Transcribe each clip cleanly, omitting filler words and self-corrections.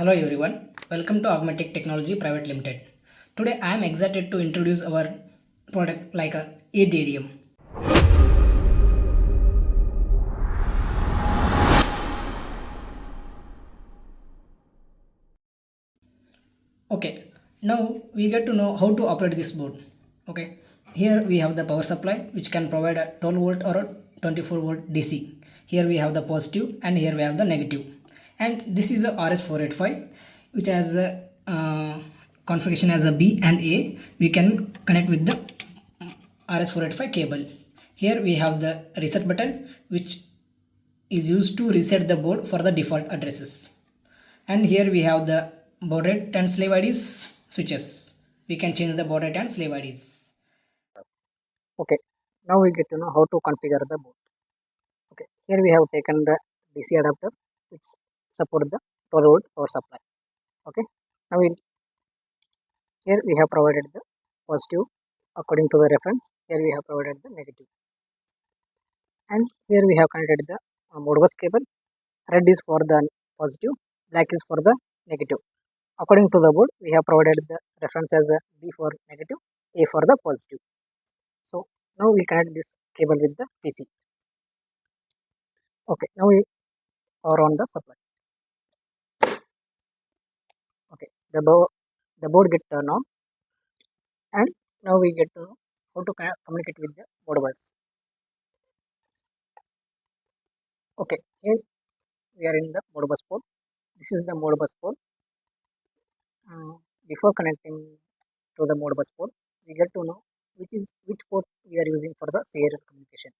Hello everyone, welcome to Augmentic Technology Private Limited. Today I am excited to introduce our product like a ADDM. Okay, now we get to know how to operate this board. Okay, here we have the power supply which can provide a 12 volt or a 24 volt DC. Here we have the positive and here we have the negative. And this is a RS485 which has a configuration as a B and A. We can connect with the RS485 cable. Here we have the reset button which is used to reset the board for the default addresses. And here we have the baud rate and slave IDs switches. We can change the baud rate and slave IDs. Okay, now we get to know how to configure the board. Okay, here we have taken the DC adapter which support the 12 volt power supply. Okay, now here we have provided the positive according to the reference. Here we have provided the negative, and here we have connected the Modbus cable. Red is for the positive, black is for the negative. According to the board, we have provided the reference as a B for negative, A for the positive. So now we connect this cable with the PC. Okay, now we power on the supply. Okay, the board get turned on, and now we get to know how to communicate with the Modbus. Okay, here we are in the Modbus port. This is the Modbus port. Before connecting to the Modbus port, we get to know which port we are using for the serial communication.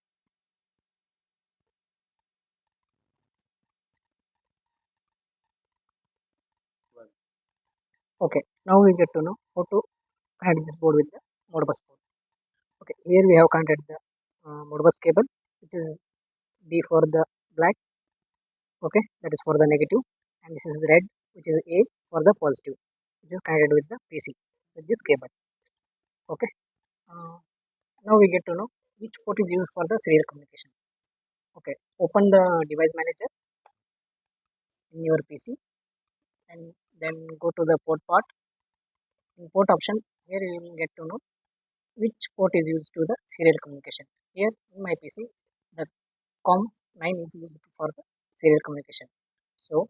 Okay, now we get to know how to connect this board with the Modbus port. Okay, here we have connected the Modbus cable, which is B for the black. Okay, that is for the negative, and this is the red, which is A for the positive, which is connected with the PC with this cable. Okay, now we get to know which port is used for the serial communication. Okay, open the device manager in your PC and then go to the port part. In port option, here you will get to know which port is used to the serial communication. Here in my PC, the COM9 is used for the serial communication. So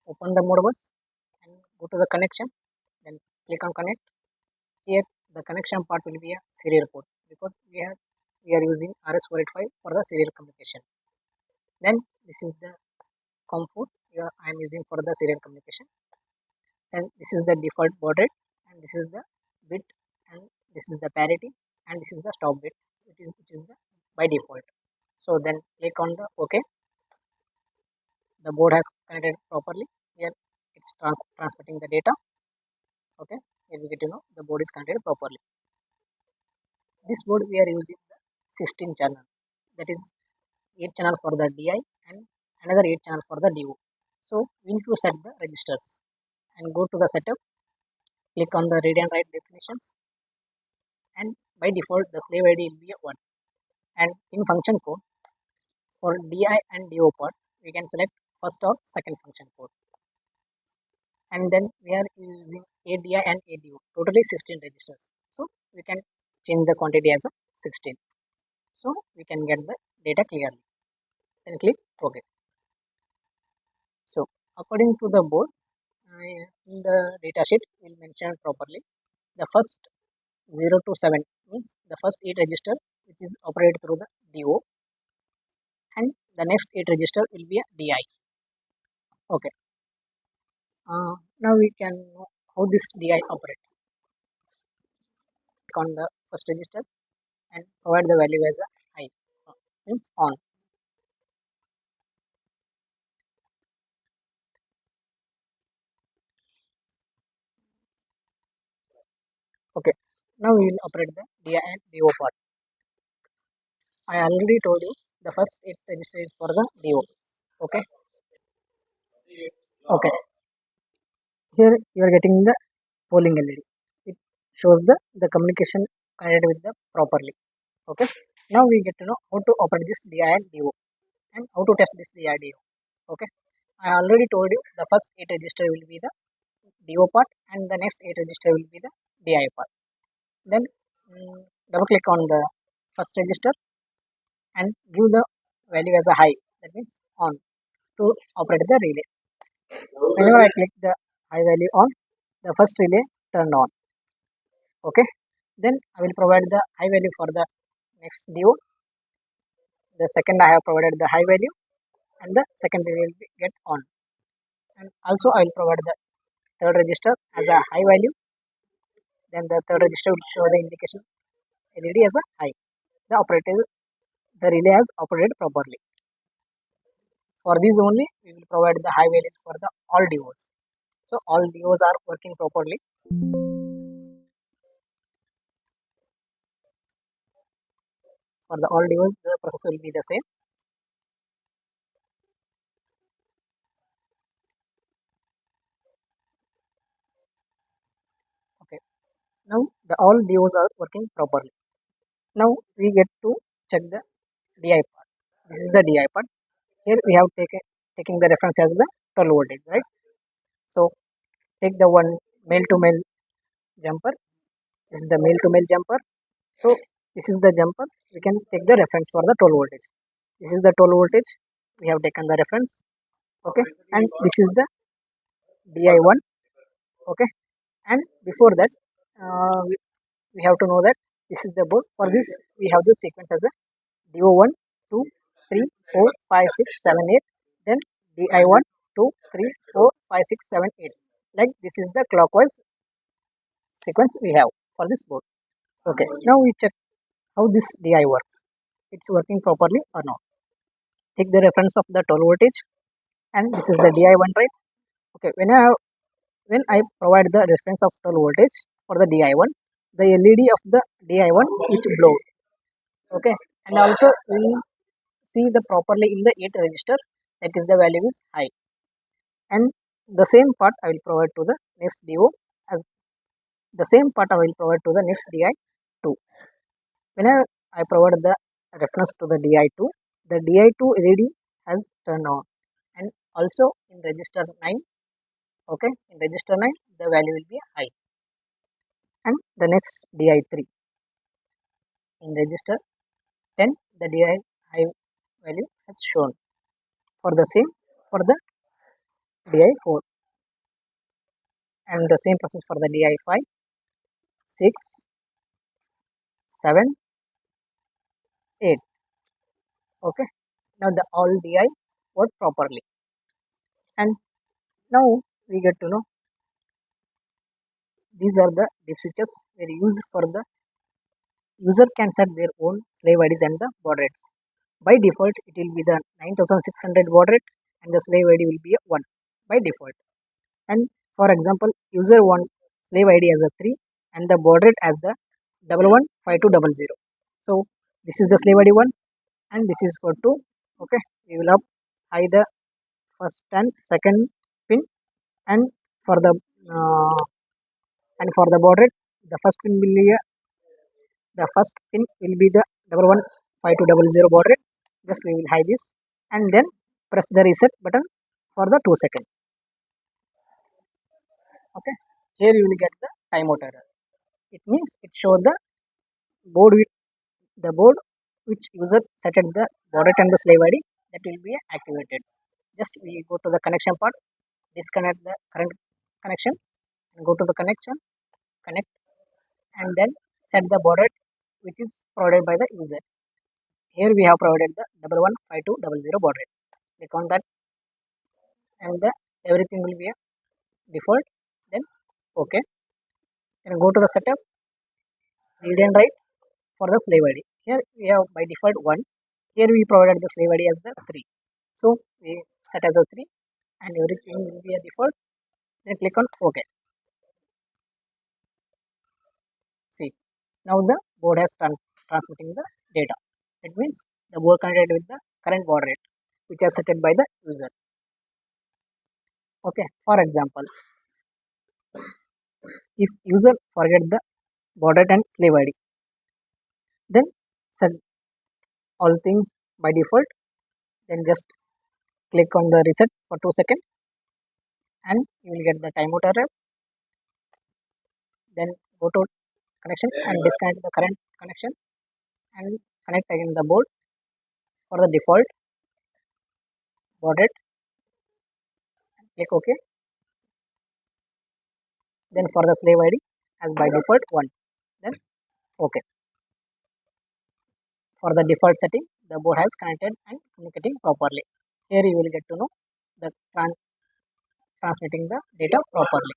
open the Modbus and go to the connection, then click on connect. Here the connection part will be a serial port because we are using RS485 for the serial communication. Then this is the COM port I am using for the serial communication. And this is the default baud rate, and this is the bit, and this is the parity, and this is the stop bit. It is the by default. So then click on the OK. The board has connected properly. Here it's transmitting the data. Okay, here we get to know the board is connected properly. This board we are using the 16 channel, that is 8 channel for the DI and another 8 channel for the DO. So we need to set the registers and go to the setup, click on the read and write definitions, and by default the slave ID will be a 1. And in function code for DI and DO part we can select first or second function code, and then we are using ADI and ADO, totally 16 registers. So we can change the quantity as a 16. So we can get the data clearly. Then click OK. So according to the board, in the data sheet will mention properly the first 0 to 7 means the first 8 register which is operated through the DO, and the next 8 register will be a DI. Okay. Now we can know how this DI operates. Click on the first register and provide the value as a high, means on. Okay, now we will operate the DI and DO part. I already told you the first 8 register is for the DO. Okay. Okay. Here you are getting the polling LED. It shows the communication connected with the properly. Okay. Now we get to know how to operate this DI and DO and how to test this DI DO. Okay. I already told you the first 8 register will be the DO part and the next 8 register will be the DI part. Then double click on the first register and give the value as a high, that means on, to operate the relay. Whenever I click the high value on, the first relay turned on. Okay, then I will provide the high value for the next DO. The second I have provided the high value and the second relay will get on. And also I will provide the third register as a high value, then the third register will show the indication LED as a high. The relay has operated properly. For these only we will provide the high values for the all DOs. So all DOs are working properly. For the all DOs the process will be the same. Okay. Now the all DOs are working properly. Now we get to check the DI part. This is the DI part. Here we have taking the reference as the 12 voltage, right? So take the one male to male jumper. This is the male to male jumper. So this is the jumper. We can take the reference for the 12 voltage. This is the 12 voltage. We have taken the reference. Okay, and this is the DI1. Okay, and before that, we have to know that this is the board. For this, we have the sequence as a DO1, 2, 3, 4, 5, 6, 7, 8. Then DI1, 2, 3, 4, 5, 6, 7, 8. Like this is the clockwise sequence we have for this board. Okay, now we check how this DI works. It's working properly or not. Take the reference of the 12 voltage and this is the DI1, right? Okay, when I provide the reference of 12 voltage for the DI1, the LED of the DI1 which blow. Okay, and also we see the properly in the 8 register, that is the value is high. And the same part I will provide to the next DO, as the same part I will provide to the next DI2. When I provide the reference to the DI2, the DI2 LED has turned on, and also in register 9. Okay, in register 9 the value will be high. And the next DI3, in register 10 the DI high value has shown. For the same for the DI4, and the same process for the DI5, 6, 7, 8. Okay, now the all DI work properly. And now we get to know these are the dip switches were used for the user can set their own slave IDs and the baud rates. By default, it will be the 9600 baud rate and the slave ID will be a 1 by default. And for example, user want slave ID as a 3 and the baud rate as the 115200. So this is the slave ID 1 and this is for 2. Okay, we will up high the first and second pin, and for the baud rate, the first pin will be the 115200 baud rate. Just we will hide this and then press the reset button for the 2 seconds. Okay, here you will get the timeout error. It means it shows the board which user set at the baud rate and the slave ID, that will be activated. Just we go to the connection part, disconnect the current connection and go to the connection, connect, and then set the baud rate which is provided by the user. Here we have provided the 115200 baud rate. Click on that and everything will be a default. Then okay, then go to the setup, read and write for the slave ID. Here we have by default 1. Here we provided the slave ID as the 3. So we set as a 3 and everything will be a default. Then click on OK. See, now the board has transmitting the data. It means the board connected with the current baud rate which is set by the user. Okay, for example, if user forget the baud rate and slave ID, then set all things by default, then just click on the reset for 2 seconds and you will get the timeout error. Then go to connection and disconnect the current connection and connect again the board for the default baud rate. Click OK. Then for the slave ID as by default 1. Then OK. For the default setting, the board has connected and communicating properly. Here you will get to know the transmitting the data properly.